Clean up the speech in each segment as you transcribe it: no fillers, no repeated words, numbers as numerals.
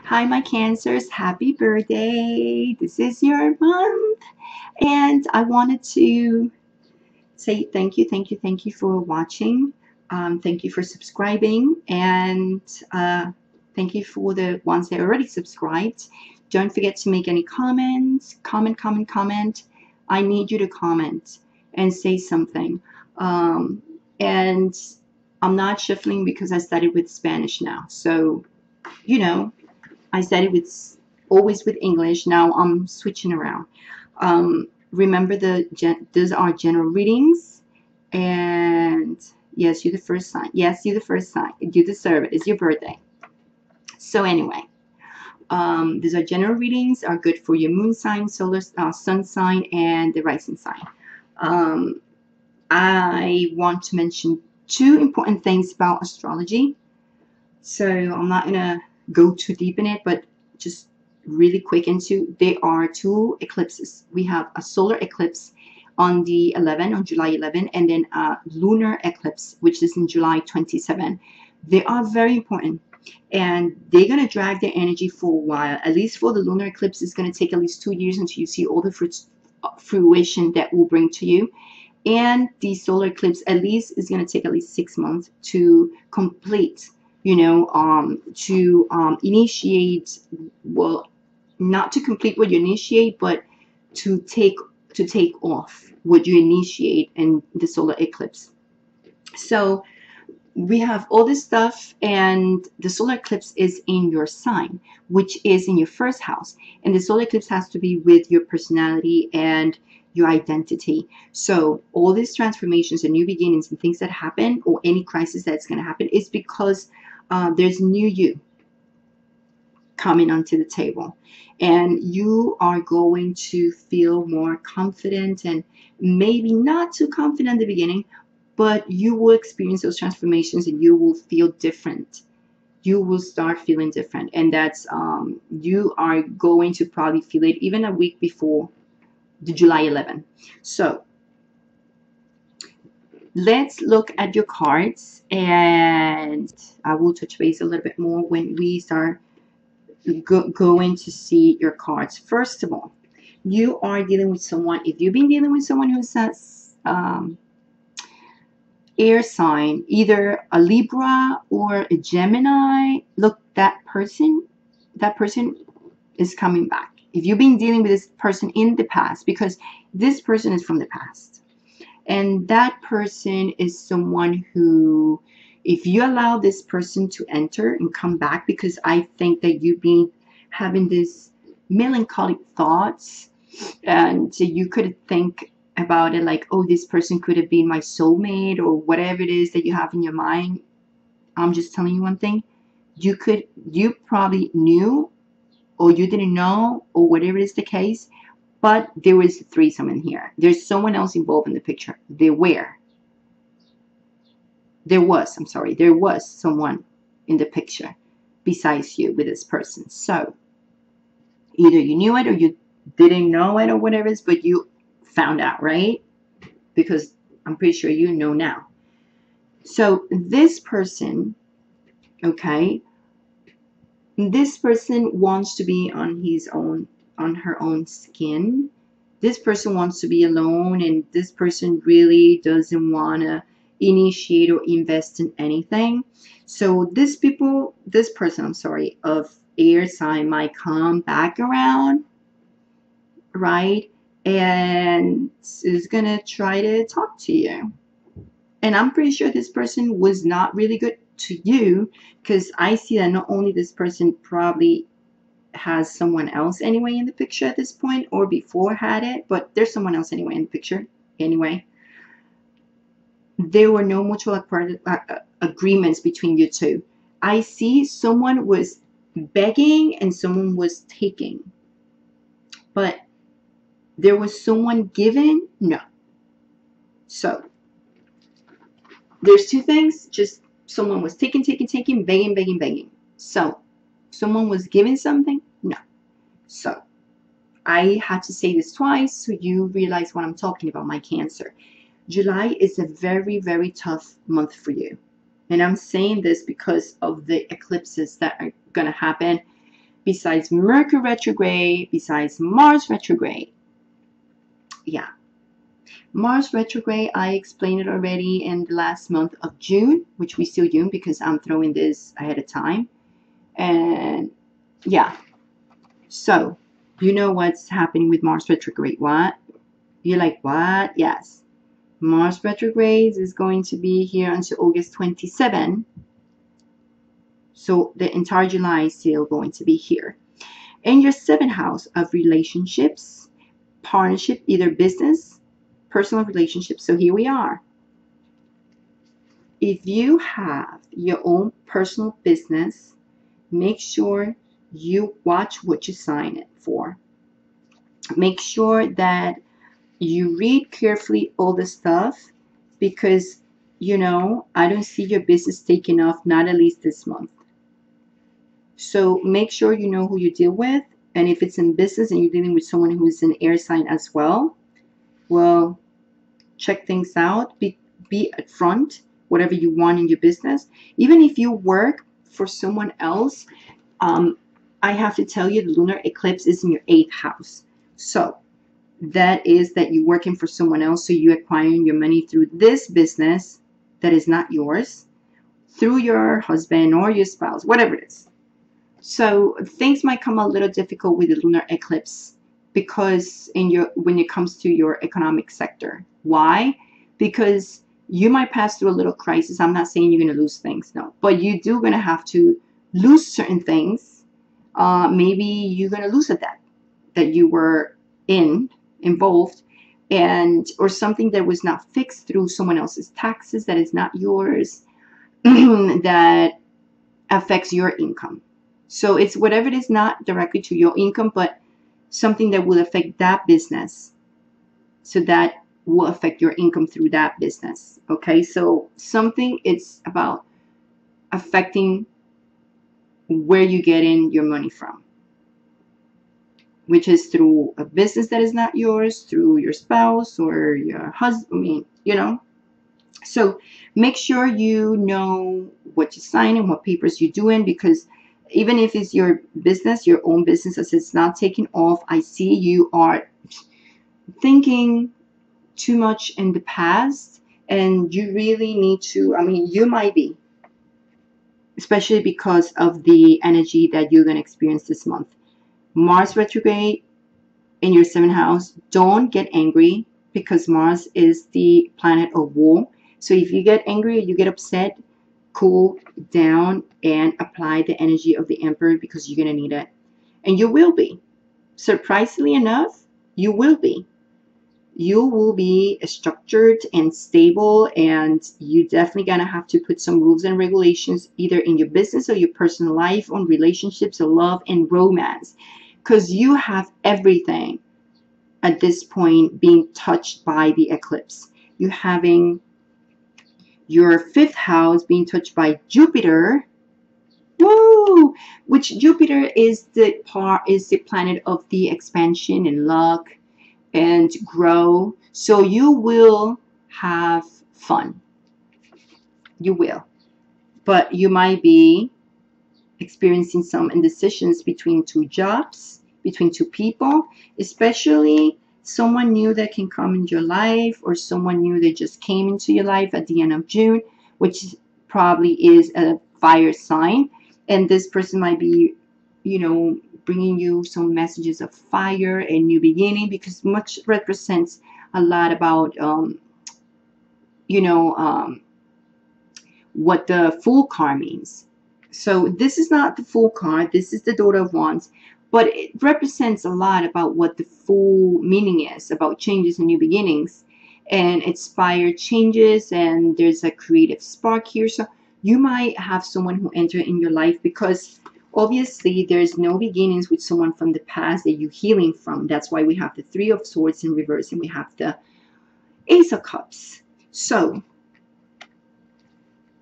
Hi, my Cancers. Happy birthday. This is your month. And I wanted to say thank you for watching. Thank you for subscribing. And thank you for the ones that already subscribed. Don't forget to make any comments. Comment. I need you to comment and say something. And I'm not shuffling because I studied with Spanish now. So, you know, I studied with always with English. Now I'm switching around. Remember those are general readings, and yes, you're the first sign. Yes, you're the first sign. You deserve it. It's your birthday. So anyway, these are general readings. Are good for your moon sign, solar sun sign, and the rising sign. I want to mention two important things about astrology. So I'm not gonna go too deep in it, but just really quick into, there are two eclipses. We have a solar eclipse on July 11, and then a lunar eclipse, which is in July 27. They are very important, and they're going to drag their energy for a while. At least for the lunar eclipse, it's going to take at least 2 years until you see all the fruition that will bring to you. And the solar eclipse, at least, is going to take at least 6 months to complete, to initiate, well, not to complete what you initiate, but to take off what you initiate in the solar eclipse. So we have all this stuff, and the solar eclipse is in your sign, which is in your first house, and the solar eclipse has to be with your personality and your identity. So all these transformations and new beginnings and things that happen, or any crisis that's going to happen, is because there's new you coming onto the table, and you are going to feel more confident, and maybe not too confident at the beginning, but you will experience those transformations and you will feel different. You will start feeling different, and that's you are going to probably feel it even a week before the July 11. So let's look at your cards, and I will touch base a little bit more when we start going to see your cards. First of all, you are dealing with someone. If you've been dealing with someone who says air sign, either a Libra or a Gemini, look, that person is coming back. If you've been dealing with this person in the past, because this person is from the past, and that person is someone who, if you allow this person to enter and come back, because I think that you've been having this melancholic thoughts, and so you could think about it like, oh, this person could have been my soulmate, or whatever it is that you have in your mind. I'm just telling you one thing. You probably knew, or you didn't know, or whatever is the case, but there was a threesome in here. There's someone else involved in the picture. There was someone in the picture besides you with this person. So either you knew it or you didn't know it, or whatever it is, but you found out, right? Because I'm pretty sure you know now. So this person, okay, this person wants to be on her own skin. This person wants to be alone, and this person really doesn't want to initiate or invest in anything. So this person of air sign might come back around, right? And is gonna try to talk to you. And I'm pretty sure this person was not really good to you, because I see that not only this person probably has someone else anyway in the picture at this point, or before had it, but there's someone else anyway in the picture anyway. There were no mutual agreements between you two. I see someone was begging and someone was taking, but there was someone giving? No. So there's two things. Just someone was taking, begging. So someone was giving something? No. So I had to say this twice so you realize what I'm talking about, my Cancer. July is a very, very tough month for you. And I'm saying this because of the eclipses that are going to happen, besides Mercury retrograde, besides Mars retrograde. Yeah. Mars retrograde, I explained it already in the last month of June, which we still June because I'm throwing this ahead of time. And yeah, so you know what's happening with Mars retrograde. What? You're like, what? Yes. Mars retrograde is going to be here until August 27. So the entire July is still going to be here. In your 7th house of relationships, partnership, either business, personal relationships. So here we are. If you have your own personal business, make sure you watch what you sign it for. Make sure that you read carefully all the stuff because, you know, I don't see your business taking off, not at least this month. So make sure you know who you deal with. And if it's in business and you're dealing with someone who is an air sign as well, well, check things out. Be upfront, whatever you want in your business. Even if you work for someone else, I have to tell you the lunar eclipse is in your 8th house. So that is that you're working for someone else. So you're acquiring your money through this business that is not yours, through your husband or your spouse, whatever it is. So things might come a little difficult with the lunar eclipse because when it comes to your economic sector. Why? Because you might pass through a little crisis. I'm not saying you're going to lose things, no, but you do going to have to lose certain things. Maybe you're going to lose a debt that you were involved, or something that was not fixed through someone else's taxes that is not yours, that affects your income. So it's whatever it is, not directly to your income, but something that will affect that business. So that will affect your income through that business. Okay, so something, it's about affecting where you get in your money from, which is through a business that is not yours, through your spouse or your husband. I mean, you know. So make sure you know what you sign and what papers you're doing, because even if it's your business, your own business, as it's not taking off, I see you are thinking too much in the past, and you really need to, I mean, you might be, especially because of the energy that you're going to experience this month. Mars retrograde in your 7th house. Don't get angry because Mars is the planet of war. So if you get angry or you get upset, cool down and apply the energy of the Emperor, because you're going to need it. And you will be. Surprisingly enough, you will be. You will be structured and stable, and you definitely going to have to put some rules and regulations either in your business or your personal life, on relationships or love and romance, because you have everything at this point being touched by the eclipse. You're having your 5th house being touched by Jupiter. Woo! Which Jupiter is the planet of the expansion and luck and grow. So you will have fun. You will. But you might be experiencing some indecisions between 2 jobs, between 2 people, especially someone new that can come into your life, or someone new that just came into your life at the end of June, which probably is a fire sign. And this person might be, you know, bringing you some messages of fire and new beginning, because much represents a lot about, what the Fool card means. So this is not the Fool card. This is the Daughter of Wands. But it represents a lot about what the Fool meaning is, about changes and new beginnings and inspired changes, and there's a creative spark here. So you might have someone who enter in your life, because obviously there's no beginnings with someone from the past that you're healing from. That's why we have the 3 of Swords in reverse and we have the Ace of Cups. So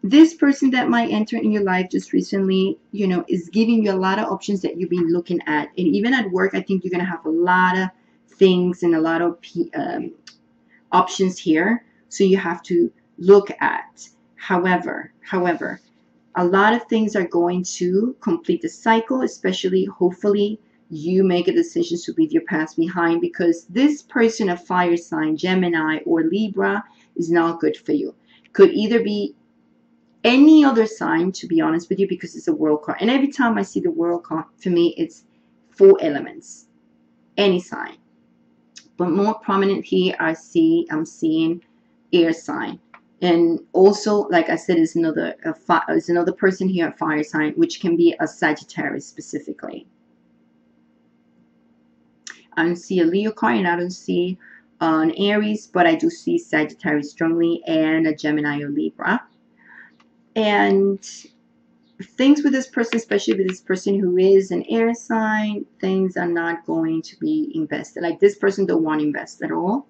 this person that might enter in your life just recently, you know, is giving you a lot of options that you've been looking at. And even at work, I think you're going to have a lot of things and a lot of options here. So you have to look at. However, A lot of things are going to complete the cycle, especially hopefully you make a decision to leave your past behind, because this person, a fire sign, Gemini or Libra, is not good for you. Could either be any other sign, to be honest with you, because it's a world card. And every time I see the world card, for me, it's 4 elements. Any sign. But more prominent here, I'm seeing air sign. And also, like I said, is another person here, a fire sign, which can be a Sagittarius specifically. I don't see a Leo card, and I don't see an Aries, but I do see Sagittarius strongly, and a Gemini or Libra. And things with this person, especially with this person who is an air sign, things are not going to be invested. Like, this person don't want to invest at all.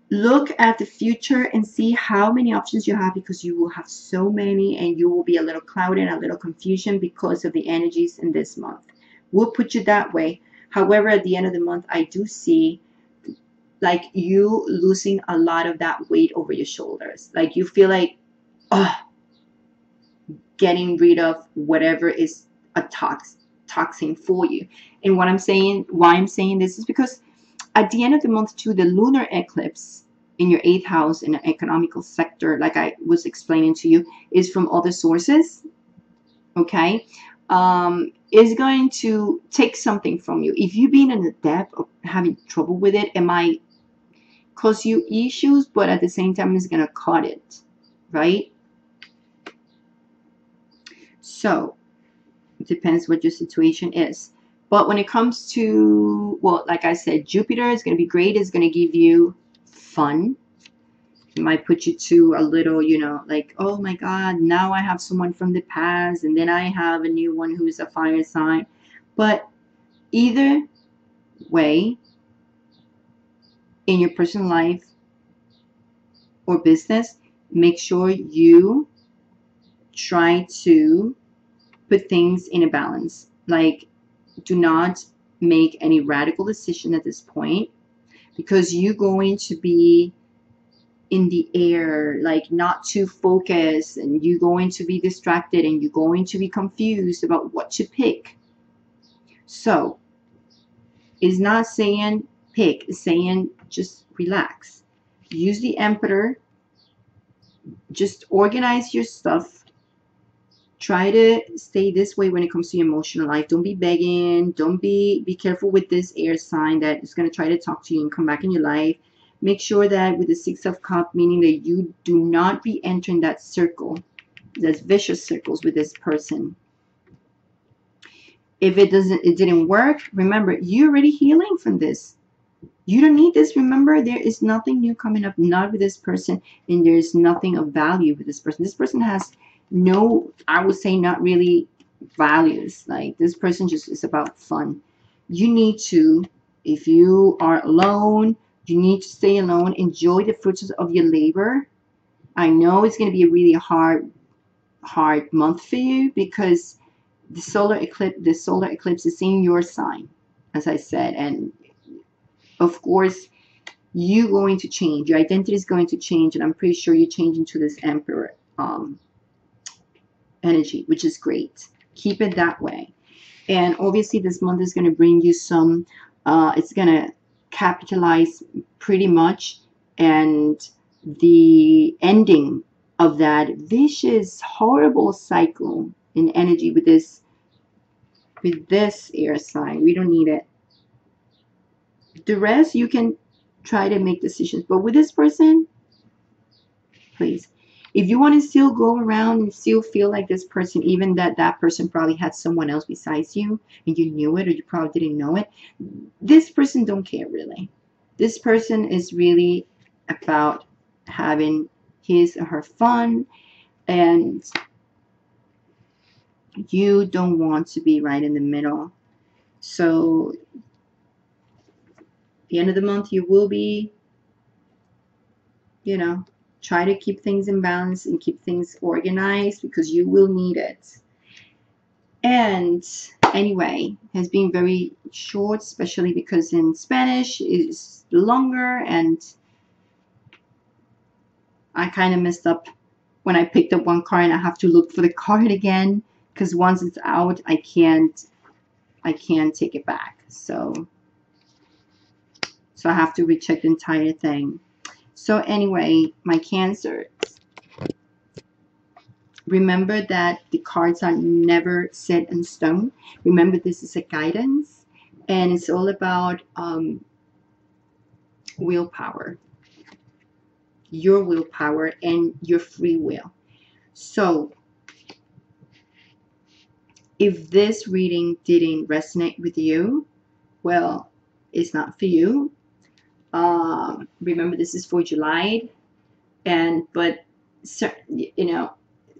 Look at the future and see how many options you have, because you will have so many and you will be a little clouded, a little confusion because of the energies in this month. We'll put you that way. However, at the end of the month, I do see like you losing a lot of that weight over your shoulders. Like, you feel like, oh, getting rid of whatever is a toxin for you. And what I'm saying, why I'm saying this, is because at the end of the month too, the lunar eclipse in your 8th house in an economical sector, like I was explaining to you, is from other sources. Okay, is going to take something from you. If you've been in the depth of having trouble with it, it might cause you issues, but at the same time, it's going to cut it, right? So it depends what your situation is. But when it comes to, well, like I said, Jupiter is going to be great. It's going to give you fun. It might put you to a little, you know, like, oh my God, now I have someone from the past, and then I have a new one who's a fire sign. But either way, in your personal life or business, make sure you try to put things in a balance. Like, do not make any radical decision at this point, because you're going to be in the air, like not too focused, and you're going to be distracted, and you're going to be confused about what to pick. So it's not saying pick, it's saying just relax. Use the Emperor. Just organize your stuff. Try to stay this way when it comes to your emotional life. Don't be begging. Don't be careful with this air sign that is going to try to talk to you and come back in your life. Make sure that with the 6 of Cups, meaning that you do not be entering that circle, those vicious circles with this person. If it didn't work, remember, you're already healing from this. You don't need this. Remember, there is nothing new coming up, not with this person, and there's nothing of value with this person. This person has no, I would say, not really values. Like, this person just is about fun. You need to, if you are alone, you need to stay alone. Enjoy the fruits of your labor. I know it's going to be a really hard month for you, because the solar eclipse is in your sign, as I said, and of course you're going to change. Your identity is going to change, and I'm pretty sure you're changing to this Emperor energy, which is great. Keep it that way. And obviously this month is going to bring you some, it's going to capitalize pretty much, and the ending of that vicious, horrible cycle in energy with this air sign. We don't need it. The rest, you can try to make decisions, but with this person, please, if you want to still go around and still feel like this person, even that person probably had someone else besides you and you knew it, or you probably didn't know it, this person don't care really. This person is really about having his or her fun, and you don't want to be right in the middle. So at the end of the month, you will be, you know, try to keep things in balance and keep things organized, because you will need it. And anyway, it has been very short, especially because in Spanish it's longer, and I kind of messed up when I picked up one card and I have to look for the card again, because once it's out, I can't take it back. So I have to recheck the entire thing. So anyway, my Cancer, remember that the cards are never set in stone. Remember, this is a guidance, and it's all about willpower, your willpower and your free will. So if this reading didn't resonate with you, well, it's not for you. Remember, this is for July, but you know,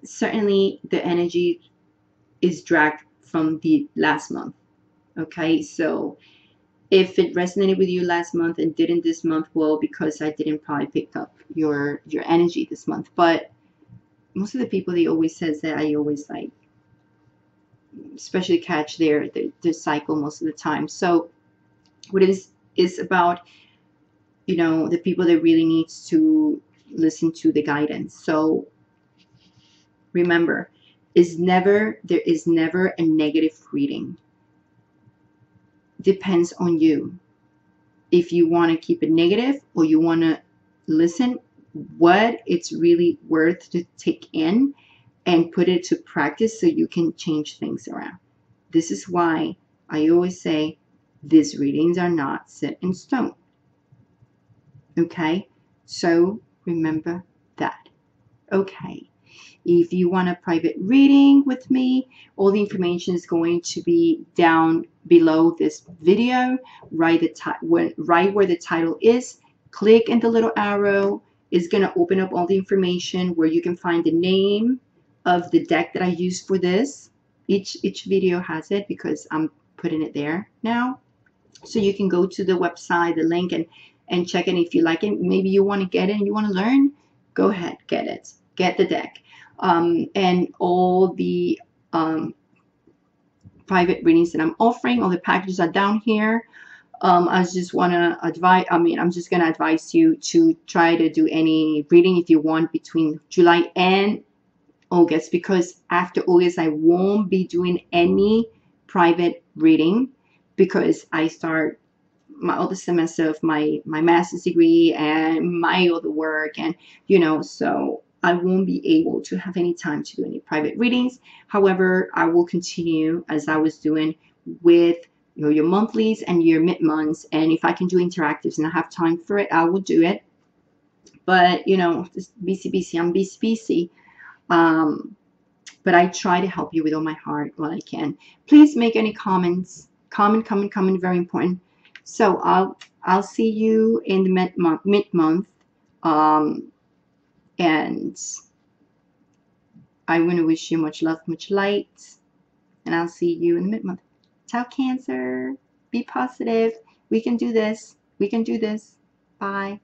certainly the energy is dragged from the last month. Okay, so if it resonated with you last month and didn't this month, well, because I didn't probably pick up your energy this month. But most of the people, they always says that I always like, especially catch their cycle most of the time. So what it is about, you know, the people that really needs to listen to the guidance. So remember, there is never a negative reading. Depends on you. If you want to keep it negative or you want to listen what it's really worth to take in and put it to practice so you can change things around. This is why I always say these readings are not set in stone. Okay, so remember that. Okay, if you want a private reading with me, all the information is going to be down below this video, right where the title is. Click in the little arrow. It's going to open up all the information where you can find the name of the deck that I use for this. Each video has it because I'm putting it there now. So you can go to the website, the link, and check it. If you like it, maybe you want to get it and you want to learn, go ahead, get it. Get the deck. And all the private readings that I'm offering, all the packages are down here. I just want to advise, I'm just going to advise you to try to do any reading if you want between July and August, because after August I won't be doing any private reading because I start my other semester of my master's degree and my other work, and you know, so I won't be able to have any time to do any private readings. However, I will continue as I was doing with your monthlies and your mid-months, and if I can do interactives and I have time for it, I will do it. But you know, just busy, I'm busy. But I try to help you with all my heart while I can. Please make any comments. Comment, very important. So I'll see you in the mid-month, and I want to wish you much love, much light, and I'll see you in the mid-month. Ciao, Cancer. Be positive. We can do this. We can do this. Bye.